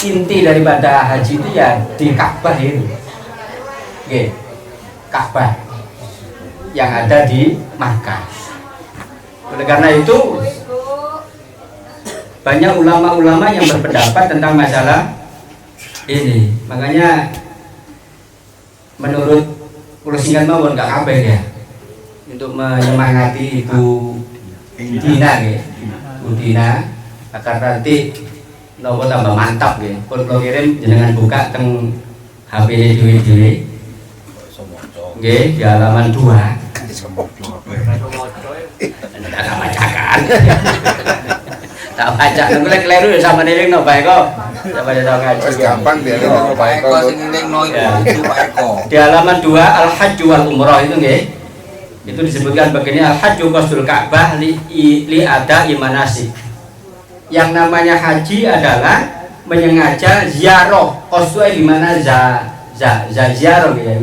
inti daripada haji itu ya di Ka'bah itu. Oke, Ka'bah yang ada di Makkah. Oleh karena itu banyak ulama-ulama yang berpendapat tentang masalah ini. Makanya menurut kulo singkat mawon gak kabeh ya. Untuk menyemangati Ibu Dina ya. Ibu Dina agar nanti nopo tambah mantap ya. Pun kulo kirim jenengan buka teng HP-ne dhewe-dhewe. Nggih, di halaman 2. Tak bacakan. Tak baca, nunggu lek kleru ya sama niring no bae kok. Coba kita ngaji. Gampang dia no bae kok sing niring no itu bae kok. Di halaman 2 Al-Hajj wal Umrah itu nggih. Itu disebutkan begini, Al-Hajj qasdul Ka'bah li ada imanasik. Yang namanya haji adalah menyengaja ziarah. Qasdu di mana ziarah ya.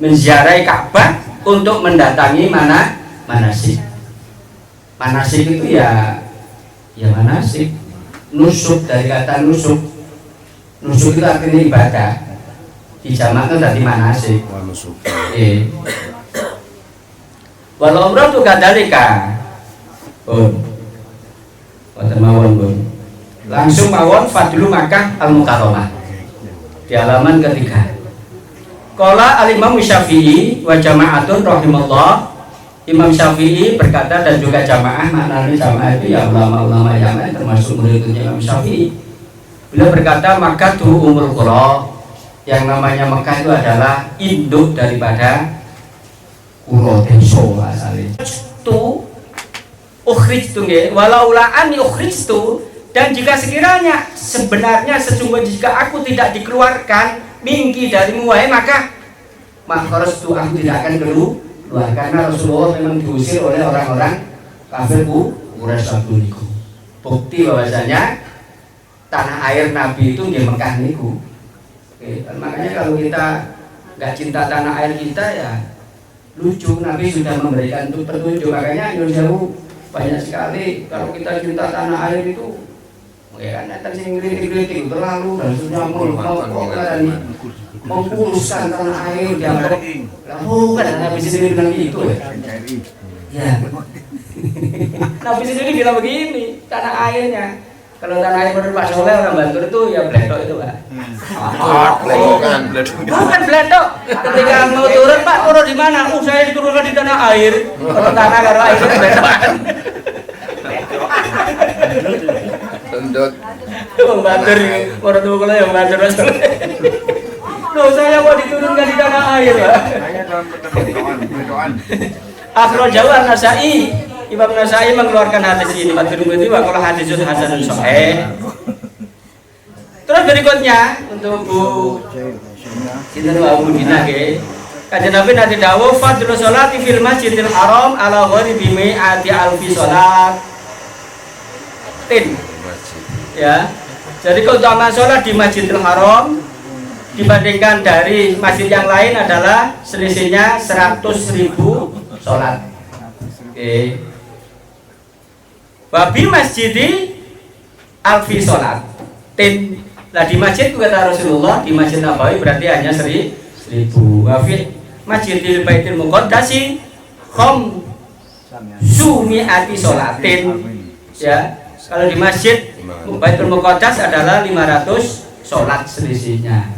Menziarahi Ka'bah untuk mendatangi manasik. Manasik itu ya manasik. Nusuk, dari kata nusuk. Nusuk itu artinya ibadah. Dijamakkan dari manasik. Walau umrah itu kadalika. Mawon. Langsung mawon fadlu Makkah al-Mukarramah. Di halaman ketiga. Qala al-Imam Syafi'i wa jama'atun rahimallah. Imam Syafi'i berkata dan juga jamaah, maknanya jamaah itu ya ulama-ulama yang lain termasuk muridnya Imam Syafi'i. Beliau berkata Makkah tu umul qura. Yang namanya Makkah itu adalah induk daripada qura desa asalnya. Tu ukhrijtu nggih walaula an ukhrijtu, dan jika sekiranya sebenarnya sesungguhnya jika aku tidak dikeluarkan minggi darimu wahai maka harus tuh aku tidak akan keluar, karena Rasulullah memang diusir oleh orang-orang kafir Quraisy niku. Bukti bahwasanya tanah air Nabi itu di Mekah niku. Oke, makanya kalau kita nggak cinta tanah air kita ya lucu. Nabi sudah memberikan petunjuk, makanya Indonesia banyak sekali kalau kita cinta tanah air itu ya kan datang sing kritik terlalu dan sudah menguruskan tanah air dianggap bukan. Nabi sendiri bilang gitu ya. Nabi sendiri bilang begini, tanah airnya kalau tanah air menurut Pak Soleh orang Bantul itu ya bledok itu Pak. Bukan bledok. Ketika mau turun Pak, turun di mana? Saya diturunkan di tanah air. Kalau tanah kalau air itu bledokan. Tunduk. Bang Batur, orang tua kalau yang Batur loh, saya mau diturunkan di tanah air Pak. Akhrajahu An-Nasa'i. Imam Nasa'i mengeluarkan hadis ini. At-Tirmidzi wa qala hadisun hasanun sahih. Terus berikutnya untuk Bu Sinten Abu Dina nggih. Kanjeng Nabi nanti dawuh fadlu sholati fil Masjidil Haram ala ghairi mi'ati alfi sholat. Ya. Jadi keutamaan sholat di Masjidil Haram dibandingkan dari masjid yang lain adalah selisihnya 100.000 sholat. Oke. Wabi masjidi alfi sholat. Lah di masjid kata Rasulullah di Masjid Nabawi berarti hanya 1.000. Wafi Masjidil Baitul Muqaddasi sumi'ati sholatin. Ya. Kalau di Masjid Baitul Muqaddas adalah 500 sholat selisihnya.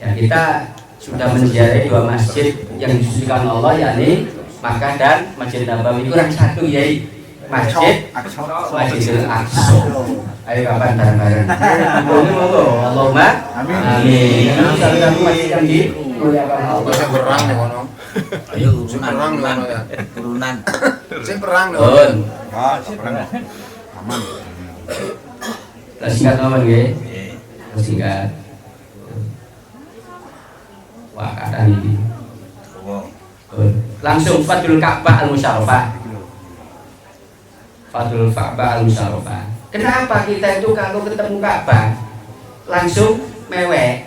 Ya, kita sudah menziarahi 2 masjid yang disucikan Allah, yakni Makkah dan Masjid Nabawi. Kurang satu yaitu Masjidil Aqsa. Ayo kapan bareng-bareng. Monggo, Allahumma amin. Satu masjid yang dimuliakan Allah. Sing perang nih kono. Ayo Sing perang nih kono ya. turunan. Sing perang nih. Perang. Aman. Singkat ngomong nggih. Singkat. Wah, kata ini. Langsung Fadlul Ka'bah al-Musyarrafah. Fadlul Ka'bah al-Musyarrafah. Kenapa kita itu kalau ketemu Ka'bah langsung mewek?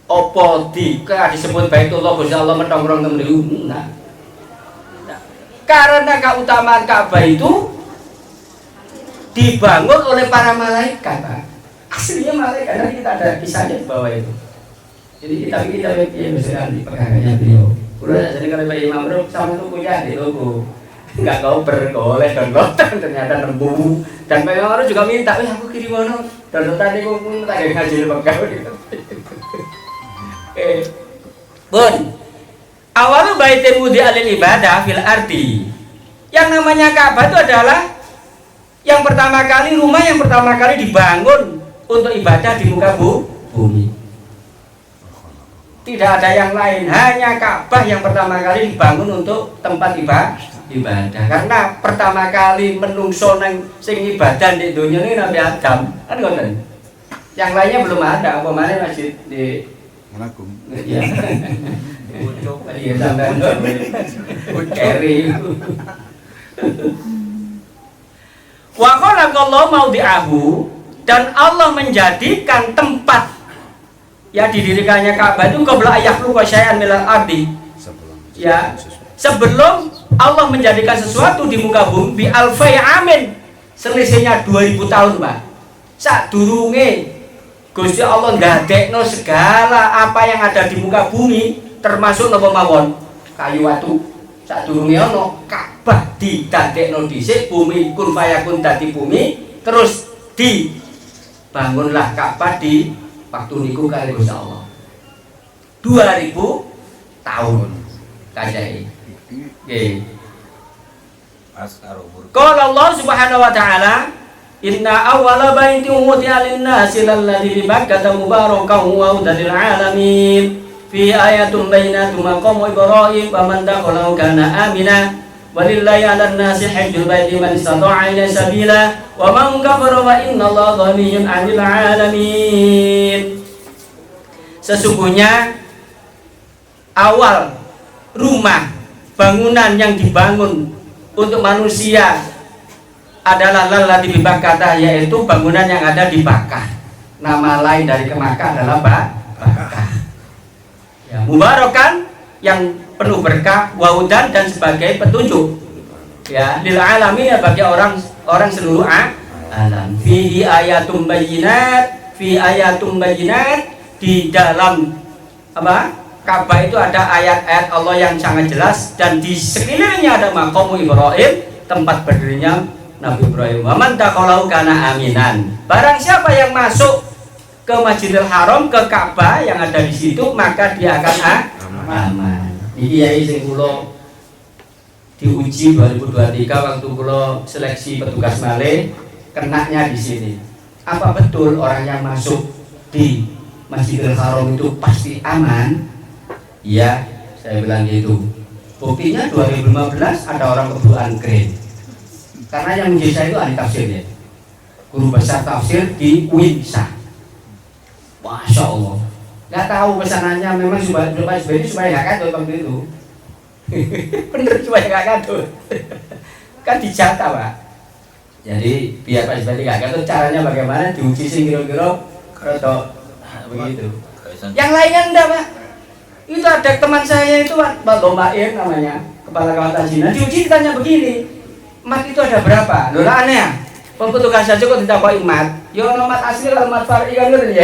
Opo disebut Baitullah Gusti Allah metongkrong kemriku? Nah. Karena keutamaan Ka'bah itu dibangun oleh para malaikat, Pak. Aslinya malaikat, karena kita ada kisahnya di bawah itu. Jadi kita misalkan di pegangannya beliau. Udah jadi kalau Pak Imam Ruk sama itu punya di toko. Enggak kau bergoleh dan lotan ternyata nemu. Dan Pak Imam Ruk juga minta, aku kirim mana? Dan tadi aku pun tak ngaji di bawah gitu. Bun, awal baitul mudi alil ibadah fil ardi. Yang namanya Ka'bah itu adalah yang pertama kali rumah yang pertama kali dibangun untuk ibadah di muka bumi. Tidak ada yang lain, hanya Ka'bah yang pertama kali dibangun untuk tempat ibadah. Karena pertama kali menungso nang sing ibadah di dunia ini Nabi Adam, kan ngoten. Yang lainnya belum ada, apa mana masjid di Managung. Iya. Bocok iya sampean keri. Wa khalaqallahu maudi'ahu, dan Allah menjadikan tempat ya didirikannya Ka'bah itu qabla ayakhluqa syai'an minal ardi. Ya, sebelum Allah menjadikan sesuatu di muka bumi bi alfai amin, selisihnya 2000 tahun, Pak. Sadurunge Gusti Allah ndadekno segala apa yang ada di muka bumi, termasuk napa mawon kayu watu. Sadurunge ana Ka'bah didadekno dhisik, bumi kun fayakun dadi bumi, terus dibangunlah Ka'bah di waktu niku kali Gusti Allah 2000 tahun kajai. Nggih. Qala Allah Subhanahu wa taala, inna awwala baitin wudi'a lin-nasi lalladzi bi Makkah mubarakan wa hudan lil alamin fi ayatin bayyinatin maqamu Ibrahim wa man dakhalahu kana amina walillahi 'alan nasi hajjul baiti man istata'a ilaihi sabila wa man kafara wa innallaha ghaniyyun 'anil 'alamin. Sesungguhnya awal rumah bangunan yang dibangun untuk manusia adalah lalladzi bi Makkah, yaitu bangunan yang ada di Makkah. Nama lain dari Makkah adalah Makkah. Ya, mubarakan yang penuh berkah, waudan dan sebagai petunjuk. Ya, lil alamin, ya bagi orang seluruh alam. Fi ayatum bayyinat, di dalam apa? Ka'bah itu ada ayat-ayat Allah yang sangat jelas, dan di sekelilingnya ada maqamu Ibrahim, tempat berdirinya Nabi Ibrahim. Wa man dakhalahu kana aminan. Barang siapa yang masuk ke Masjidil Haram, ke Ka'bah yang ada di situ, maka dia akan aman. Iki yai sing kula diuji 2023 waktu kula seleksi petugas malih, kenaknya di sini. Apa betul orang yang masuk di Masjidil Haram itu pasti aman? Iya, saya bilang gitu. Buktinya 2015 ada orang kebutuhan keren. Karena yang menjadi saya itu ahli tafsir ya, guru besar tafsir di UINSA. Masya Allah. Nggak tahu pesanannya memang supaya nggak kadut waktu itu. Bener supaya nggak kadut. Kan dijatah, Pak. Jadi biar Pak Isbadi nggak kadut, caranya bagaimana diuji sing kira-kira begitu. Yang lainnya enggak, Pak. Itu ada teman saya itu Pak Lomair namanya, kepala kawasan Cina. Diuji ditanya begini, mat itu ada berapa? Loh lah aneh ya, petugas saja kok ditakoi mat. Yo mat asli lah, mat far'i kan gitu ya.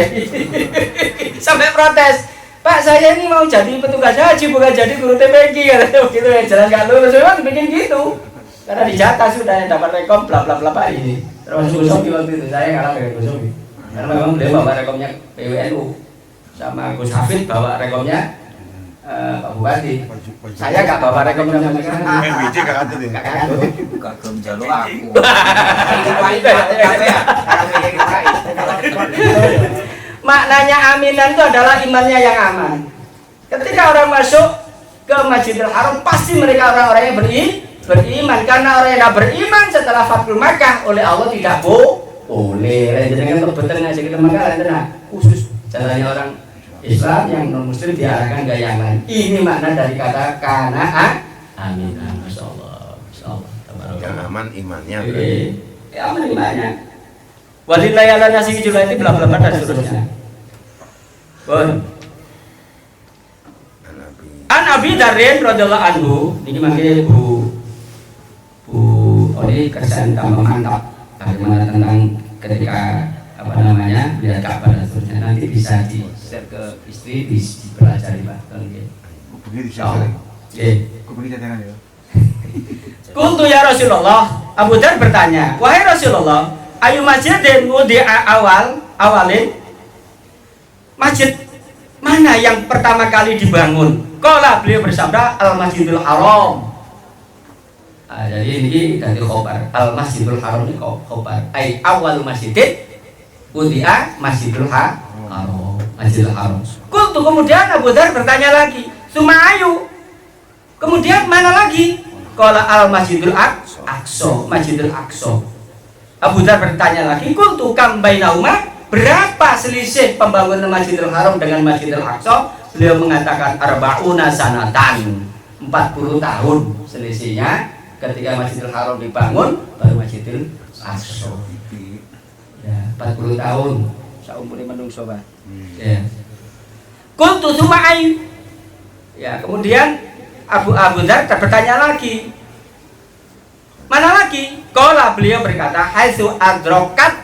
Sampai protes, Pak saya ini mau jadi petugas haji bukan jadi guru TPG katanya begitu ya, jalan gak lulus. Memang bikin gitu, karena dijatah sudah yang dapat rekom bla bla bla Pak ini. Termasuk Gus Sofi waktu itu, saya kalah dengan Gus Sofi. Karena memang beliau bawa rekomnya PWNU, sama Gus Hafid bawa rekomnya Pak Bupati. Saya gak bawa rekom sama sekali. MBJ gak kadut ya? Gak gelem jaluk aku. Maknanya aminan itu adalah imannya yang aman. Ketika orang masuk ke Masjidil Haram, pasti mereka orang-orang yang beriman. Karena orang yang tidak beriman setelah Fathul Makkah oleh Allah tidak boleh. Jangan kebetulan aja kita makan khusus jalannya orang Islam yang non Muslim diarahkan ke yang lain. Ini makna dari kata kana amin. Masya Allah. Yang aman imannya. Aman imannya. Walillahi ala nasi juga itu bla bla bla dan seterusnya. Bon. An Abi Darin radhiyallahu anhu, ini mangke Bu Oli kerjaan tambah mantap. Bagaimana tentang ketika apa namanya lihat Ka'bah dan seterusnya, nanti bisa di share ke istri, dipelajari Pak. Begini Oke. Kuntu ya Rasulullah, Abu Dzar bertanya, wahai Rasulullah, ayu masjidin wudi'a awalin, masjid mana yang pertama kali dibangun? Qala, beliau bersabda, Al-Masjidil Haram. Jadi ini dari khobar, Al-Masjidil Haram ini khobar. Ai awal masjidin wudi'a Masjidil Haram, Masjidil Haram. Kuntu, kemudian Abu Dzar bertanya lagi, suma ayu, kemudian mana lagi? Qala Al-Masjidil Aqsa, Masjidil Aqsa. Abu Dzar bertanya lagi, kuntu kam bainahuma, berapa selisih pembangunan Masjidil Haram dengan Masjidil Aqsa? Beliau mengatakan arba'una sanatan, 40 tahun selisihnya ketika Masjidil Haram dibangun baru Masjidil Aqsa. Ya, 40 tahun saumure menungso, Pak. Ya. Kuntu suma ayu. Ya, kemudian Abu Dzar bertanya lagi, mana lagi? Qala, beliau berkata, haitsu adrokat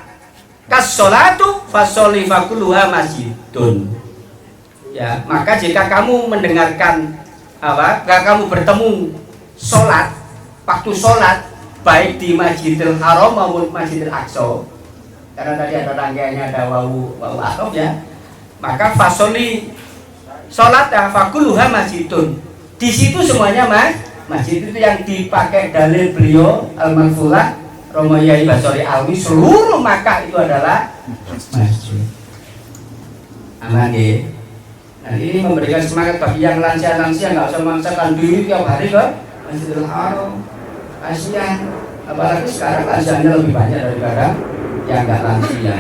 kas-sholatu fasholli fakuluha masjidun. Ya, maka jika kamu mendengarkan kamu bertemu sholat, waktu sholat baik di Masjidil Haram maupun Masjidil Aqsa, karena tadi ada rangkaiannya, ada wawu athof ya, maka fasholli sholat ya fakuluha masjidun. Di situ semuanya masjid itu yang dipakai dalil beliau Al-Manfulah Romo Yai Basori Alwi, seluruh Makkah itu adalah masjid. Aman ya. Nah, ini memberikan semangat bagi yang lansia-lansia, nggak usah memaksakan diri tiap hari ke Masjidil Haram. Kasihan, apalagi sekarang lansianya lebih banyak daripada yang nggak lansia.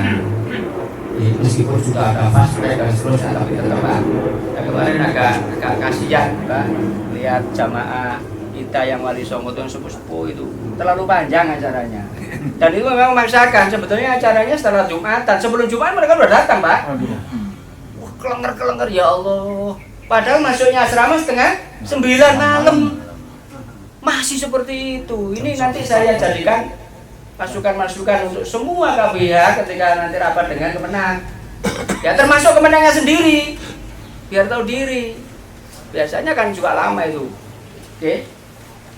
Meskipun sudah ada fast track dan seterusnya, tapi tetap ya, kemarin agak kasihan Pak, lihat jamaah kita yang Wali Songo yang sepuh-sepuh itu terlalu panjang acaranya, dan itu memang memaksakan. Sebetulnya acaranya setelah Jumatan, sebelum Jumat mereka sudah datang Pak. Wah, kelenger ya Allah, padahal masuknya asrama setengah 9 malam, masih seperti itu. Ini nanti saya jadikan masukan-masukan untuk semua KBH ketika nanti rapat dengan Kemenang. Ya termasuk Kemenangnya sendiri, biar tahu diri. Biasanya kan juga lama itu. Oke,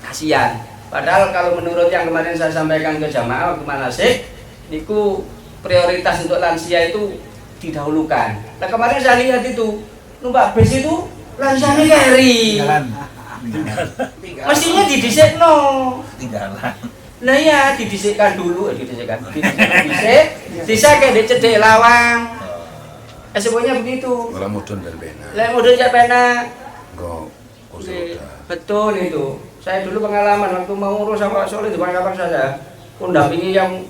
kasihan. Padahal kalau menurut yang kemarin saya sampaikan ke jamaah kemana sih, niku prioritas untuk lansia itu didahulukan. Nah kemarin saya lihat itu numpak bis itu lansianya carry. Mestinya didisik no. Nah ya didisikkan dulu, disik, kayak dicedek lawang. Semuanya begitu. Kalau mudun dan pena. Lah mudun jak pena. Oke, betul itu. Saya dulu pengalaman waktu mau ngurus sama Pak Soleh di kapan saja. Mendampingi yang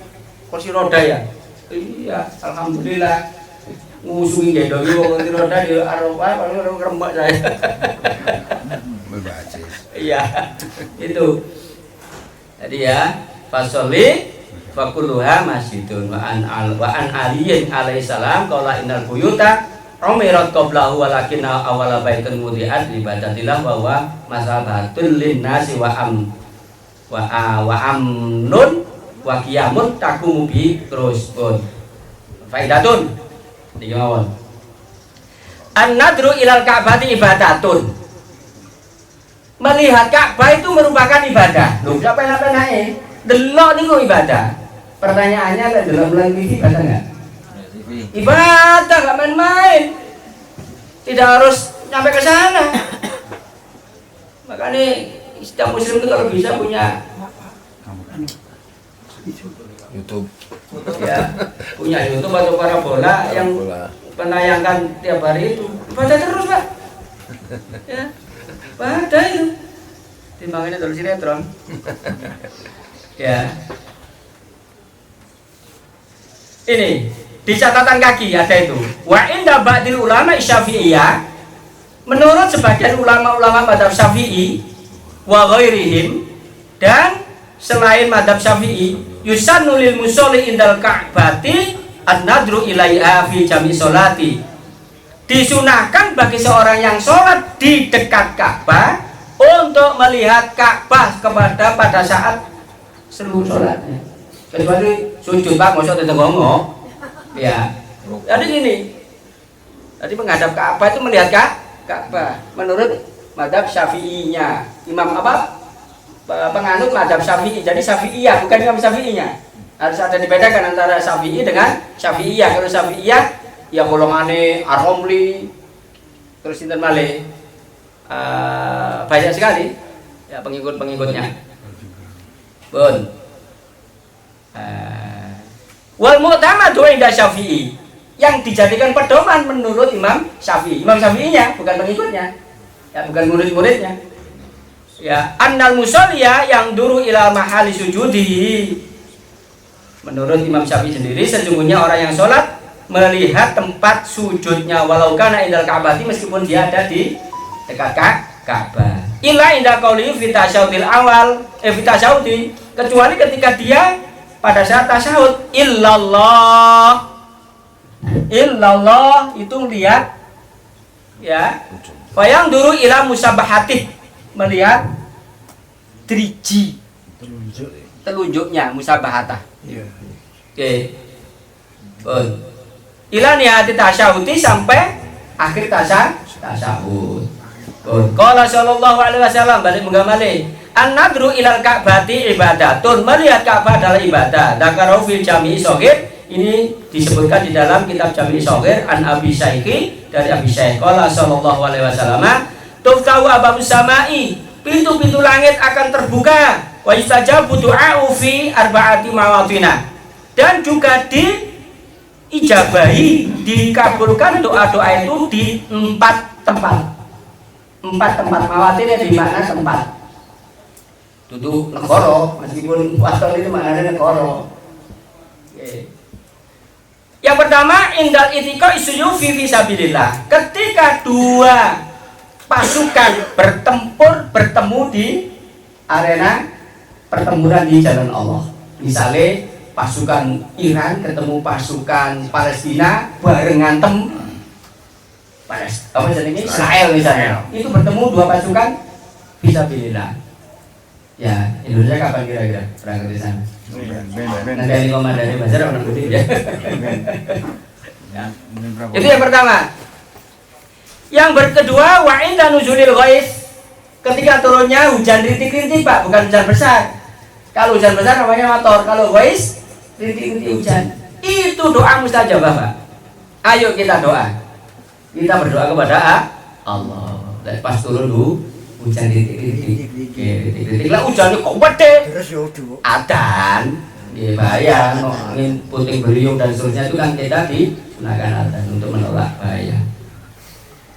kursi roda ya. Iya, alhamdulillah. Ngusuin gendong kursi roda di Arafah, paling remek saya. Iya, itu. Jadi ya, fasholli fakuluha masjidun wa an aliyin alaihissalam qala innal buyuta umirat qablahu walakinna awwala baitin wudi'at li ibadatillah wa huwa masabatul linnasi wa amnun wa qiyamun taqumu bi terus pun faidatun iki mawon an-nadru ilal ka'bati ibadatun. Melihat Ka'bah itu merupakan ibadah. Loh, siapa yang naik? Delok niku ibadah. Pertanyaannya ada dalam bulan TV ibadah enggak? Ibadah, enggak main-main. Tidak harus sampai ke sana. Makanya setiap muslim itu kalau bisa punya YouTube. Ya, punya YouTube atau parabola yang penayangkan tiap hari itu. Ibadah terus, Pak. Ya. Pada itu timbangannya terus sinetron. Ya. Ini di catatan kaki ada itu. Wa inda ba'dil ulama Syafi'iyah, menurut sebagian ulama-ulama mazhab Syafi'i wa ghairihim, dan selain mazhab Syafi'i, yusannu lil musolli indal ka'bati an-nadru ilaiha fi jami sholati. Disunahkan bagi seorang yang sholat di dekat Ka'bah untuk melihat Ka'bah pada saat seluruh sholatnya. Kecuali sujud Pak, maksudnya tetap ngomong. Ya. Jadi gini. Jadi menghadap Ka'bah itu melihat Ka'bah. Menurut mazhab Syafi'inya. Imam apa? Penganut mazhab Syafi'i. Jadi Syafi'iyah bukan Imam Syafi'inya. Harus ada dibedakan antara Syafi'i dengan Syafi'iyah. Kalau Syafi'iyah ya golongane Ar-Romli terus sinten malih banyak sekali ya pengikut-pengikutnya. Pun. Wal mu'tamadu inda Syafi'i, yang dijadikan pedoman menurut Imam Syafi'i. Imam Syafi'inya bukan pengikutnya. Ya bukan murid-muridnya. Ya, annal musalliya yang duru ila mahali sujudi. Menurut Imam Syafi'i sendiri sesungguhnya orang yang sholat melihat tempat sujudnya walau kana indal Ka'bah, meskipun dia ada di dekat Ka'bah. Illa inda qauli fi tasyaudil awal fi tasyaudi, kecuali ketika dia pada saat tasyahud illallah itu lihat ya. Bayang duru ila musabahati, melihat driji telunjuknya musabahatah. Oke. Ila nihati tasyahudi, sampai akhir tasyahud. Qala sallallahu alaihi wasallam, balik menggamali an-nadru ilal Ka'bati ibadatun, melihat Ka'bah adalah ibadah. Dzakara fil Jami' Shaghir, ini disebutkan di dalam kitab Jami' Shaghir an Abi Syaikhi, dari Abi Syaikh. Qala sallallahu alaihi wasallam, tuftahu ababus samai, pintu-pintu langit akan terbuka, wa yustajabu du'a'u fi arba'ati mawadhina, dan juga diijabahi, dikabulkan doa-doa itu di 4 tempat. 4 tempat mawatin di mana tempat duduk negoro, meskipun wasol itu maknanya negoro. Yang pertama indal itika isuyufi fisabilillah, ketika 2 pasukan bertemu di arena pertempuran di jalan Allah. Misalnya pasukan Iran ketemu pasukan Palestina bareng ngantem Israel misalnya, itu bertemu 2 pasukan fisabilillah. Ya, Indonesia kapan kira-kira berangkat di sana? Nanti Ali Komandan Bazar orang putih ya. Itu yang pertama. Yang kedua, wa inda nuzulil ghais, ketika turunnya hujan rintik-rintik Pak, bukan hujan besar. Kalau hujan besar namanya mator, kalau ghais rintik-rintik hujan. Itu doa mustajabah Pak. Ayo kita doa. Kita berdoa kepada Allah. Dan pas turun dulu hujan titik-titik lah, hujannya kok gede. Adan, bahaya, angin puting beliung dan seterusnya, itu kan kita digunakan adan untuk menolak bahaya.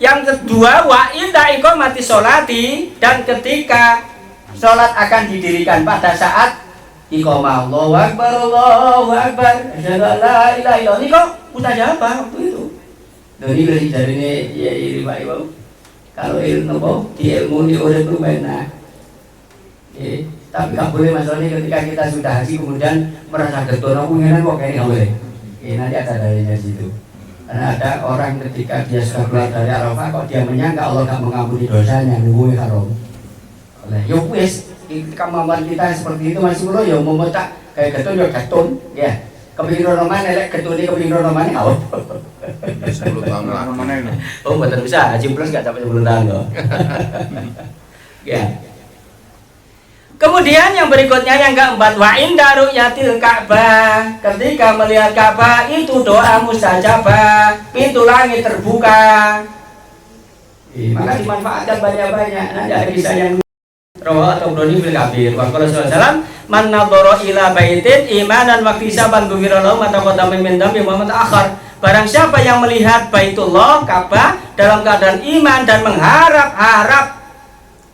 Yang kedua, wa inda iqamati sholati, dan ketika sholat akan didirikan pada saat iqamah, Allahu Akbar, Allahu Akbar, asyhadu an la ilaha illallah. Ini kok mustajabah waktu itu. Dari ini ya iri Pak Ibu. Kalau ilmu di ilmu di urip enak. Tapi nggak boleh masalahnya ketika kita sudah haji kemudian merasa getun, aku ingin kok kayak nggak boleh. Nanti ada dalilnya situ. Karena ada orang ketika dia sudah keluar dari Arafah kok dia menyangka Allah nggak mengampuni dosanya, nunggu haram. Oleh yo wis, kemampuan kita seperti itu masih belum ya mau tak kayak getun ya. Kepingin roman elek ketuni kepingin roman awal 10 tahun lah. Oh betul bisa, haji plus nggak sampai 10 tahun loh. Ya. Kemudian yang berikutnya yang keempat, wa inda ru'yatil Ka'bah, ketika melihat Ka'bah itu doa mustajabah, pintu langit terbuka. Maka dimanfaatkan banyak-banyak. Nanti ada kisah yang Rawah atau Broni fil Kabir. Wa qala sallallahu man nadhara ila baitin imanan wa ihtisaban ghufira lahu ma taqaddama min dhanbi wa ma ta'akhkhar. Barang siapa yang melihat Baitullah Ka'bah dalam keadaan iman dan mengharap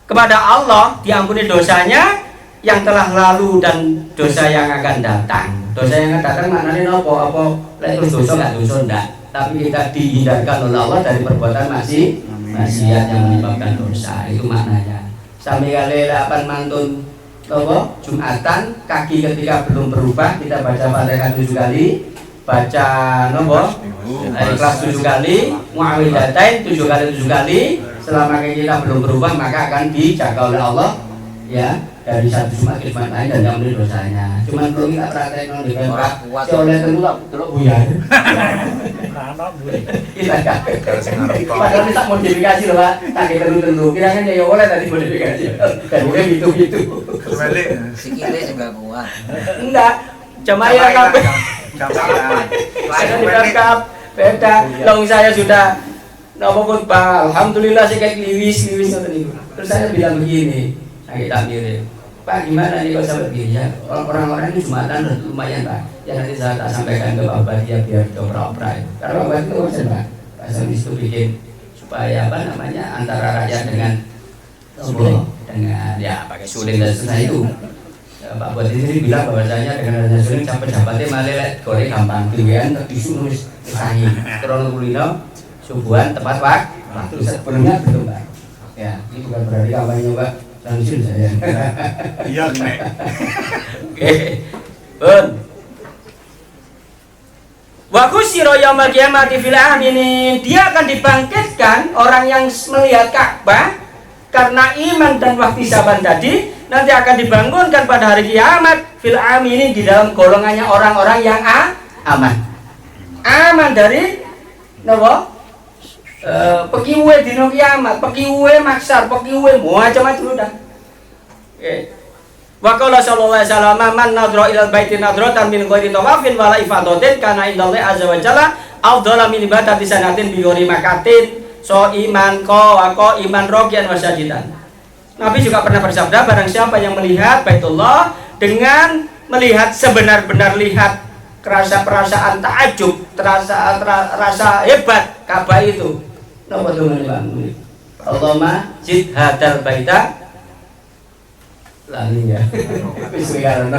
kepada Allah diampuni dosanya yang telah lalu dan dosa yang akan datang. Dosa yang akan datang maknanya apa terus dosa enggak dosa enggak, tapi kita dihindarkan oleh Allah dari perbuatan maksiat yang menyebabkan dosa. Itu maknanya. Sampai kali 8 mantun Jumatan, kaki ketika belum berubah kita baca Fatihah 7 kali, baca Ikhlas 7 kali, Muawwidzatain 7 kali. Selama kita belum berubah maka akan dijaga oleh Allah ya. dari satu Jumat ke Jumat lain dan kamu dosanya. Cuman kalau nggak praktek non di Orang kuat. si oleh telu lah delok buyar. Kita kan. Padahal kita modifikasi loh Pak, tak telu kira-kira ya oleh tadi modifikasi. Dan mungkin gitu. Sikile juga kuat. Enggak, cuma ya kabeh. Saya dibakap beda. Long saya sudah nopo khutbah, alhamdulillah saya kayak liwis ngoten niku. Terus saya bilang begini, saya tak mirip. Pak gimana nih kalau sampai begini ya? Orang-orang ini Jumatan lumayan Pak. Ya nanti saya tak sampaikan ke Bapak dia biar diopera-opera. Karena Bapak itu urusan Pak. Pak Sonis itu bikin supaya apa namanya antara rakyat dengan ya pakai suling dan seterusnya itu. Pak Buat ini bilang bahwasanya dengan adanya suling sampai dapatnya malah goreng gampang. Kemudian tertisu nulis kesangi. Krono kulino subuhan tepat waktu sebelumnya betul Pak. Ya ini bukan berarti kampanye Pak. Langsung saya. Iya nek. Oke. Bun. Wa kusyira yaumil qiyamati fil aminin. Dia akan dibangkitkan orang yang melihat Ka'bah karena iman dan wahtisaban tadi nanti akan dibangunkan pada hari kiamat fil aminin di dalam golongannya orang-orang yang aman. Aman dari napa? Pekiwe dino kiamat, pekiwe maksar, pekiwe macam-macam udah. Wa qala sallallahu alaihi wasallam man nadra ilal baiti nadratan min ghairi tawafin wala ifadatin kana indallahi azza wa jalla afdhala min ibadati sanatin bi ghairi makatin so iman ko iman rogian wasajidan. Nabi juga pernah bersabda barang siapa yang melihat Baitullah dengan melihat sebenar-benar lihat perasaan takjub, rasa hebat Ka'bah itu. Napa teman-teman? Allahumma zid hadal baita lali ya. Wis wiyaran.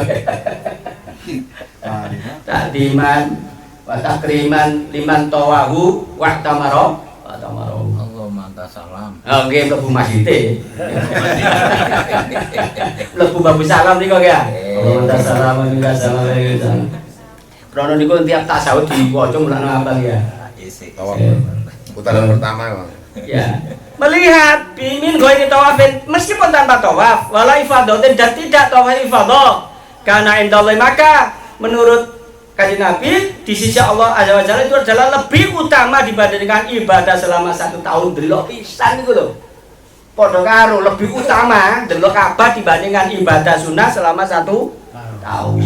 Takdiman wa takriman liman tawahu wa tamaro. Allahumma anta salam. Oh nggih mlebu masjid. Mlebu babu salam niku ya. Allahumma anta salam wa minka salam wa minka. Krono niku tiap tasawuf diwaca mulane apa ya? Isik. Putaran pertama Bang. Ya. Melihat bimin ghairi tawafin meskipun tanpa tawaf wala ifadatin dan tidak tawaf ifadah karena indallahi maka menurut Kanjeng Nabi di sisi Allah Azza wa Jalla itu adalah lebih utama dibandingkan ibadah selama 1 tahun delok pisan niku lho. Padha karo lebih utama delok Ka'bah dibandingkan ibadah sunnah selama 1 tahun.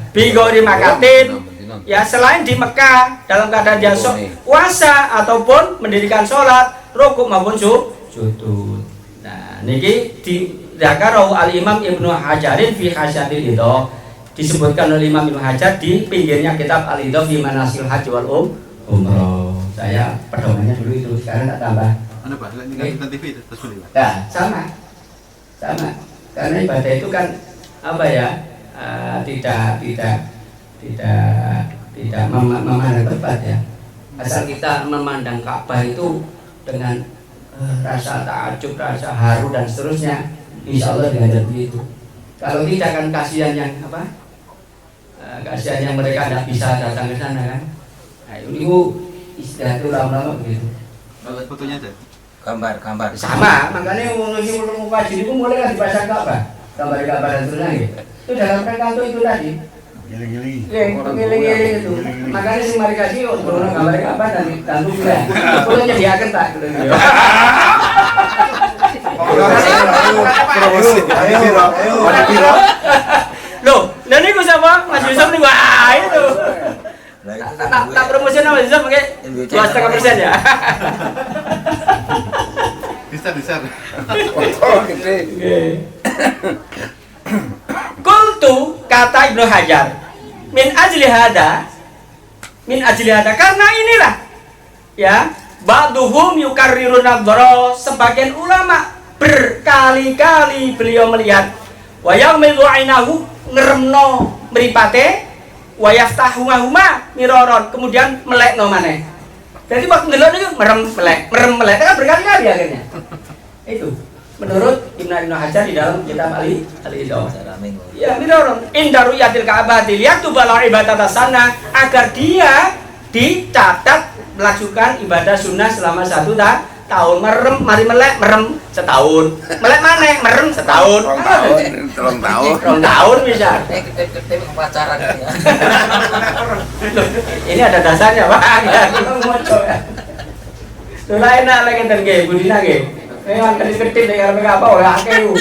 Bi ghairi makatin ya selain di Mekah dalam keadaan dia puasa ataupun mendirikan sholat, rukuk maupun sujud. Nah, niki di Zakarau Al-Imam Ibnu Hajarin fi Hasyatil Idho disebutkan oleh Imam Ibnu Hajar di pinggirnya kitab Al-Idho fi Manasil Haji wal Umroh. Saya pedomannya dulu itu, sekarang tak tambah. Anu Pak, nonton TV terus beli Pak. Nah, sama. Karena ibadah itu kan apa ya? Tidak memandang tempat ya. Asal kita memandang Ka'bah itu dengan rasa takjub, rasa haru dan seterusnya, insya Allah dengan begitu. Kalau tidak kan kasihan yang apa? Kasihan yang mereka tidak bisa datang ke sana kan. Nah, ini istilah itu lama-lama begitu. Bagus fotonya aja. Gambar. Sama, makanya ngurusi wajib itu mulai kan dipasang Ka'bah, gambar Ka'bah dan seterusnya gitu. Itu dalam rangka itu tadi. Giling-giling itu. Makanya si mari kasih untuk gambar Ka'bah dan juga. Kalau nyediakan tak gitu. Loh, nah ini gue siapa? Mas Yusuf nih wah itu. Tak promosi nama Yusuf pakai 2,5% ya. Bisa. Kultu kata Ibnu Hajar min ajli hada karena inilah ya ba'duhum yukarriruna dhara sebagian ulama berkali-kali beliau melihat wa yamilu ainahu ngeremno mripate wa yaftahuhuma miraron kemudian melekno maneh. Jadi waktu ndelok niku merem melek kan berkali-kali akhirnya. Itu menurut Ibnu Hajar di dalam kitab Al-Idho. Ya, miraron inda ru'yatil Ka'bah liyaktuba la ibadata sana agar dia dicatat melakukan ibadah sunnah selama 1 tahun merem, mari melek merem setahun, melek maneh merem setahun, Rong tahun. rong tahun bisa. Ketip pacaran ya. Ini ada dasarnya Pak. Sudah enak lagi terge, budina ge. Memang kedip-kedip dengan apa oleh akeh.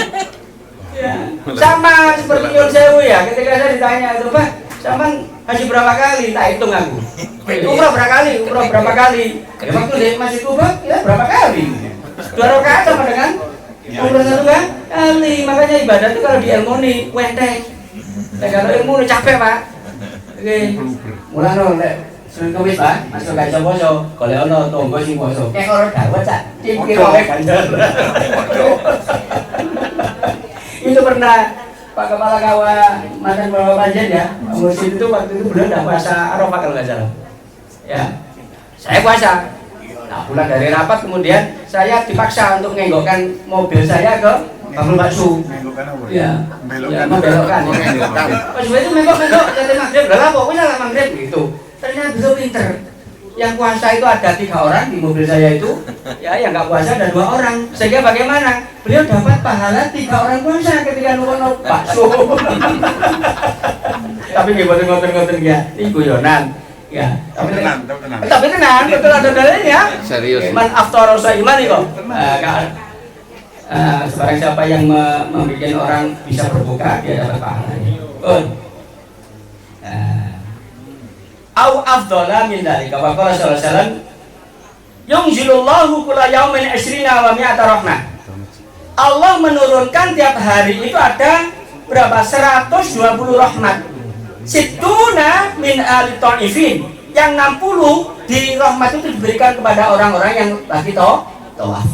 Ya. Sama seperti Yun Sewu ya, ketika saya ditanya itu Pak, sama haji berapa kali? Tak hitung aku. Umroh berapa kali? Umroh berapa kali? Ya waktu di Masjid Kuba, ya berapa kali? 2 rakaat sama dengan umroh 1 kali. Makanya ibadah itu kalau di ilmu nih, wenteng. Kalau ilmu nih capek Pak. Oke, mulai nol deh. Sering kawis Pak, masuk kaca poso. Kalau ono tonggo sing poso, kayak orang dawet cak. Cipki oleh ganjar. Itu pernah Pak Kepala Kawah mantan Bapak Panjen ya, musim itu waktu itu beliau tidak puasa Arafah kalau nggak salah. Ya, saya puasa. Nah pulang dari rapat kemudian saya dipaksa untuk mengenggokkan mobil saya ke Bangul Baksu. Ya, membelokkan. Pas itu menggok jadi maghrib, lah pokoknya lah maghrib gitu. Ternyata beliau pinter. Yang puasa itu ada 3 orang di mobil saya itu, ya yang nggak puasa ada 2 orang. Sehingga bagaimana? Beliau dapat pahala 3 orang puasa ketika nunggu bakso. Tapi nggak ngoten-ngoten ya, itu guyonan. Ya, tapi tenang, betul ada dalilnya. Serius. Man aftar iman itu. Sebarang siapa yang membuat orang bisa berbuka, dia dapat pahala. Au afdhala min dzalika wa qala sallallahu alaihi wasallam yunzilullahu kulla yaumin 20 wa mi'ata rahmah. Allah menurunkan tiap hari itu ada berapa? 120 rahmat. Situna min ali ta'ifin. Yang 60 di rahmat itu diberikan kepada orang-orang yang lagi tawaf.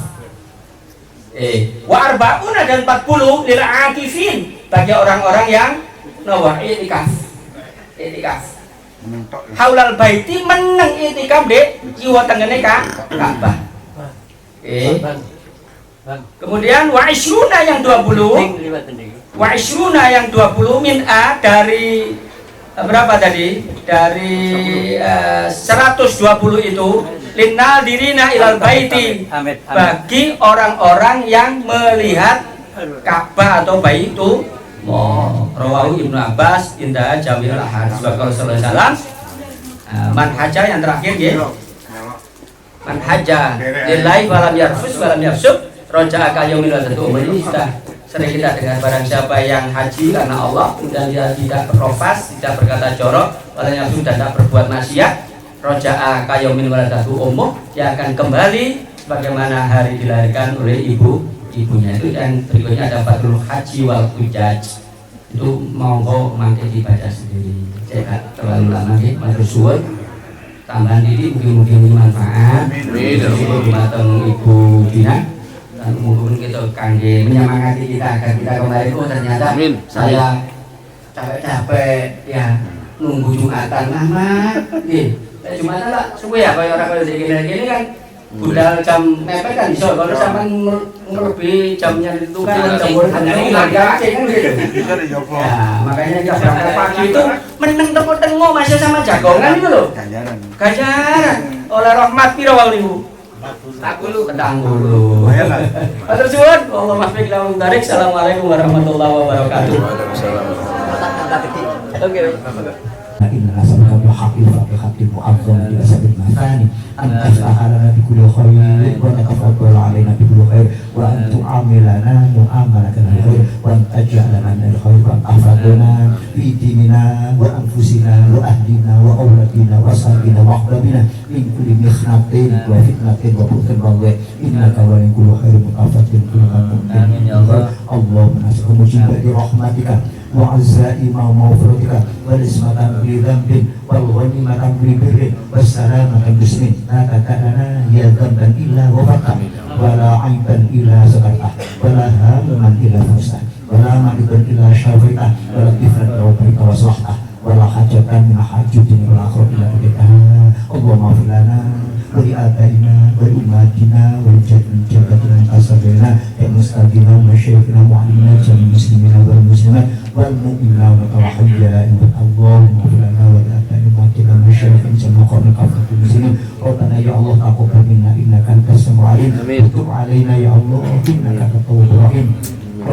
Wa arba'una dan 40 lil akifin bagi orang-orang yang itikaf. Haulal baiti meneng itikaf dek jiwa tengene Ka'bah. Kemudian wa isruna yang 20. Wa isruna yang 20 min a dari berapa tadi? Dari 120 itu linnal dirina ilal baiti bagi orang-orang yang melihat Ka'bah atau Baitul Rawahu Ibnu Abbas indah Jawil Ahad Rasulullah sallallahu alaihi wasallam. Man haja yang terakhir ya. Man haja lillahi walam yarfus walam yafsuk raja'a ka yaumil ladatu. Ini sudah sering kita dengar, barang siapa yang haji karena Allah dan dia tidak berprofas, tidak berkata jorok, walam yafsuk dan tidak berbuat maksiat, raja'a ka yaumil ladatu umum, dia akan kembali bagaimana hari dilahirkan oleh ibunya. Itu yang berikutnya ada Fadlul Haji wal Hujjaj. Itu monggo mangke dibaca sendiri. Saya terlalu lama nih, matur suwun. Tambahan ini mungkin manfaat. Amin. Mateng Ibu Dina. Dan mungkin kita kangge menyemangati kita agar kita kembali. Oh ternyata saya capek-capek ya nunggu Jumatan lama. Jumatan lah suwe ya kayak orang kayak gini kan. Budal jam mepet kan iso, kalau sampai melebihi jamnya itu kan jam kan gitu. Ya, makanya kita berangkat pagi itu meneng tengok masih sama jagongan itu loh. Ganjaran. Oleh rahmat piro wau niku? 40 pedang dulu. Matur suwun, Allah muwaffiq ila mubarak. Assalamualaikum warahmatullahi wabarakatuh. Oke. إن أسألك بحق الفاتحة المؤذن إلى سبيل المثاني أن تفتح لنا بكل خير وتتفضل علينا بكل خير وأن تعاملنا معاملة الخير وأن تجعلنا من الخير وأن تحفظنا في ديننا وأنفسنا وأهلنا وأولادنا وأصحابنا وأحبابنا من كل مخنة وفتنة وبؤس وضيع إنك ولي كل خير متفضل كل ممكن اللهم نسألك مجيبة رحمتك وعزائم ومغفرتك والإسمة بذنب والغنيمة ببر والسلامة باسم لا تكلنا هي ذنبا إلا غفرته ولا عيبا إلا سترته ولا هاما إلا فزته ولا مريضا إلا شافيته ولا طفلا إلا وبرئت وصلحته ولا حاجة من حاجة الدنيا والآخرة إلا قضيتها اللهم اغفر لنا ولآبائنا ولأمهاتنا ولجداتنا وأساتذتنا ومستاذنا ومشايخنا ومعلمينا جميع المسلمين والمسلمات والمؤمنين والمتوحدين اللهم اغفر لنا ولآبائنا ومشايخنا جميع مقام كافة المسلمين ربنا يا الله تقبل منا إنك أنت السميع العليم وتب علينا يا الله إنك أنت التواب الرحيم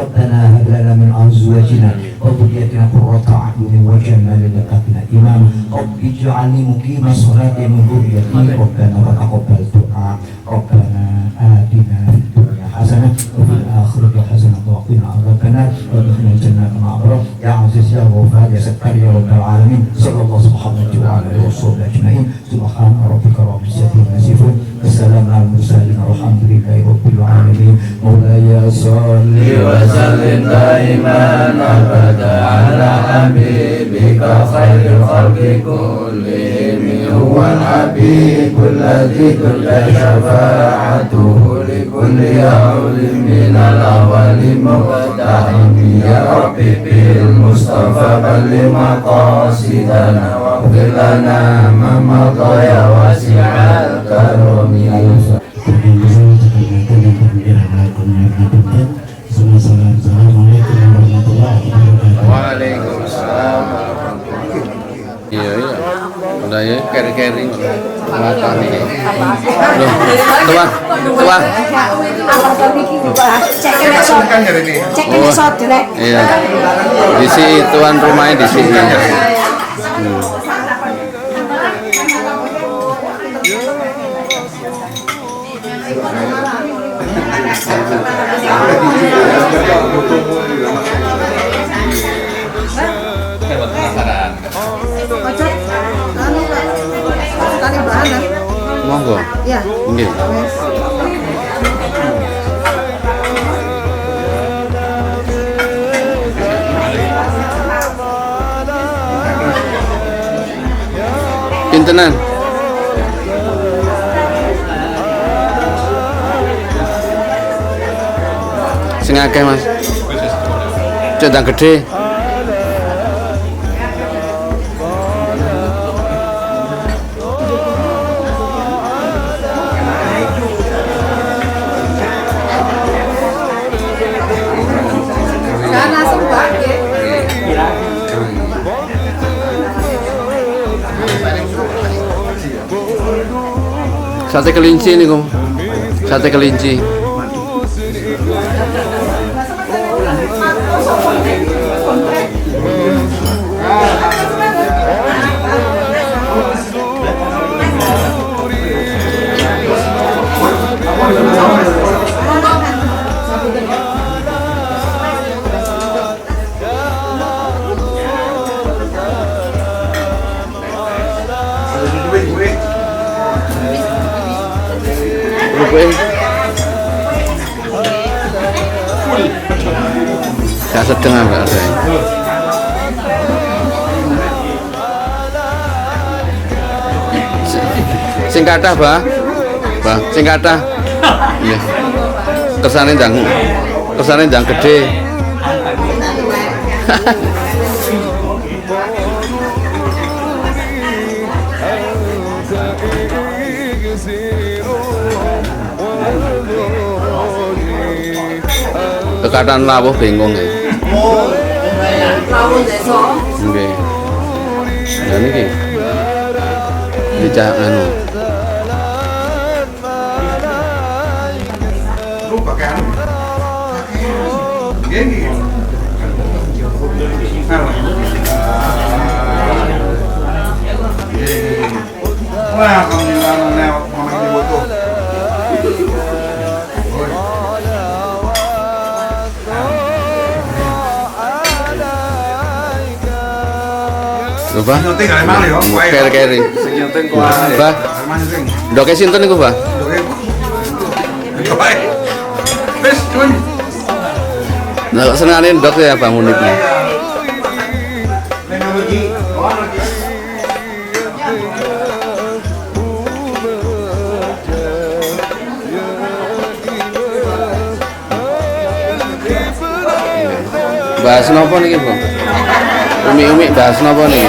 ربنا هب لنا من أزواجنا وذريتنا قرة أعين واجعلنا للمتقين إماما رب اجعلني مقيم الصلاة من ذريتي ربنا وتقبل دعاء ربنا آتنا في الدنيا حسنة وفي الآخرة حسنة وقنا عذاب النار وادخلنا الجنة مع أبرار يا عزيز يا غفار يا ستار يا رب العالمين صلى الله سبحانه وتعالى على وصحبه أجمعين سبحان ربك رب العزة عما يصفون والسلام على المرسلين والحمد لله رب العالمين مولاي صل وسلم دائما أبدا على حبيبك خير الخلق كلهم هو الحبيب الذي ترجى شفاعته لكل هول من الأول مقتحم يا ربي بالمصطفى بل مقاصدنا واغفر لنا ما مضى يا واسع الكرم. Assalamualaikum warahmatullahi wabarakatuh. Waalaikumsalam. Iya iya. Udah ya kering-kering. Mata nih. Loh, tuan. Tuan. Iya. Di sini tuan rumahnya di sini. Monggo. Ya. Nggih. Pintenan. Sing akeh, Mas. Cendang gede. Sate kelinci nih, Kom. Sate kelinci. Gak sedang enggak ada. Sing kathah, Bah. Bah, sing kathah. Iya. Kersane ndang gede. Tekatan lawuh bengong ya. Lawuh desa. Nggih. Lah niki. Dicak anu. Lu pakai anu. Gini. Wah, kamu nang mau dibutuh. Bah. Nyunting gak emang yo. Keri-keri. Nyunting kuwi. Bah. Ndoke sinten niku, Bah? Baik. Wis, Cun. Lah kok senengane ndok ya bangun iki. Bahas napa niki, Bu? Umi-umi bahas napa niki?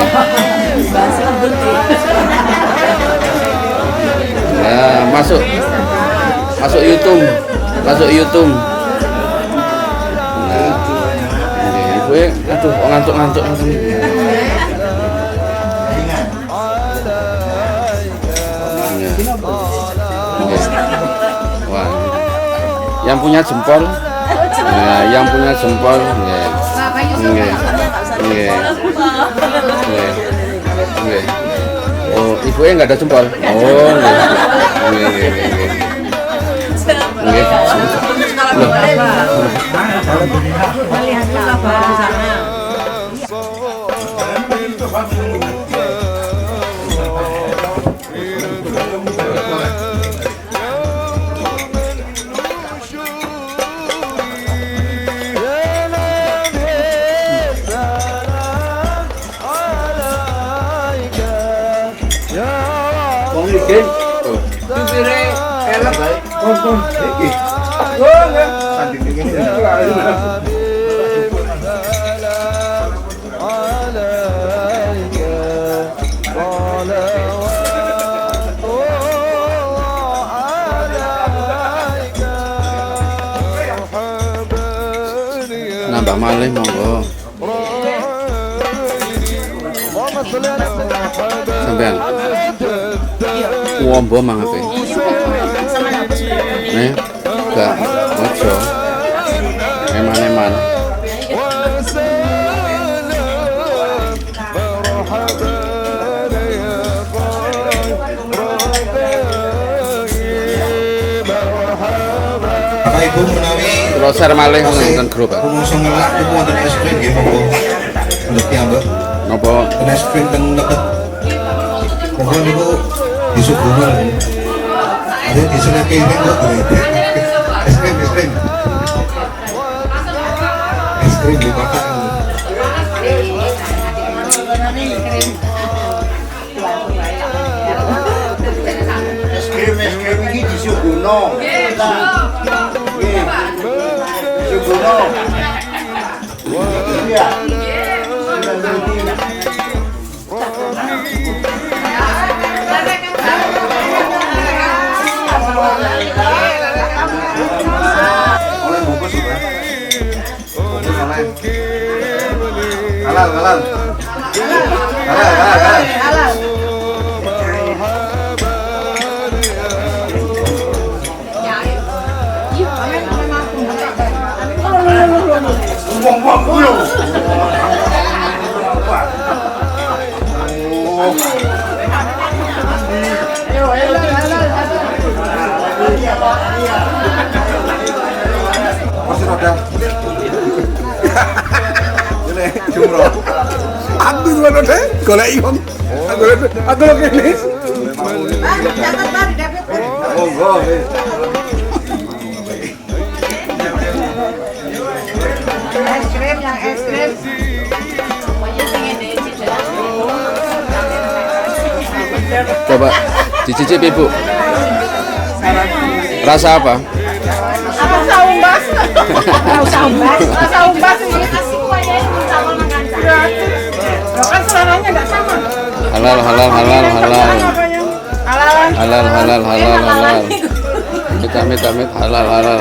Ya, masuk YouTube. Nah, gue aduh ngantuk. Yang punya jempol. Nah, yang punya jempol. Nggih. Nggih. Nggih. Nggih. Nggih. Oh, ibunya nggak ada jempol. Oh, nggih. Nggih, nggih, nggih. Nggih. Loh. Nambah malih monggo. Sampean. Wombo mangape? Nih, gak ojo. Eman-eman. Bapak Ibu menawi Kalau share malih nonton grup, Pak. rumusung ngelak niku wonten es krim nggih monggo. Untuk piyambak. Napa Es krim teng lebet. Monggo niku disuguhkan. Ada di sana kene kok. Es krim, es krim. Es krim di Bapak. Es krim iki disuguhno. Disuguhno. Iya. Oleh bungkus juga. Bungkus oleh. Halal, halal. Halal, halal, halal. Buang-buang dulu. Masih roda. Ini jumroh. Aku juga roda. Golek iwang. Aku lo kene. Monggo. Es krim, yang es krim. coba dicicipi, Bu. Rasa apa? Apa saumbas? Saumbas. Saumbas ini kasih kuahnya ini sama makan. Kan seleranya enggak sama. Halal, halal, halal, halal. Halal, halal, halal, halal. Mit, halal, halal.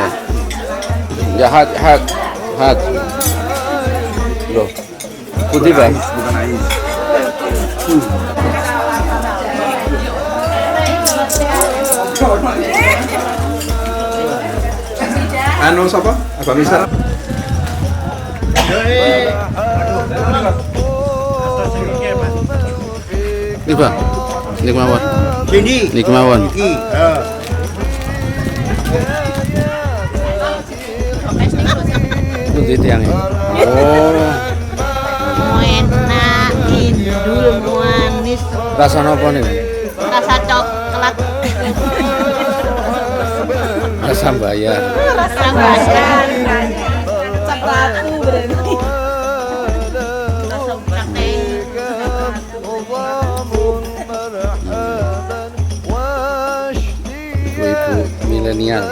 Ya, hat. Loh. Putih, Bang. Bukan ais. Anu siapa? Apa misal? Ini, Bang. Ini kemauan. Sini. Ini kemauan. Itu di tiangnya. Oh. Enak, indul, manis, Rasa apa nih? rasa coklat, Rasa bayar. rasa basah, Sepatu berarti. rasa sate. Ibu-ibu milenial.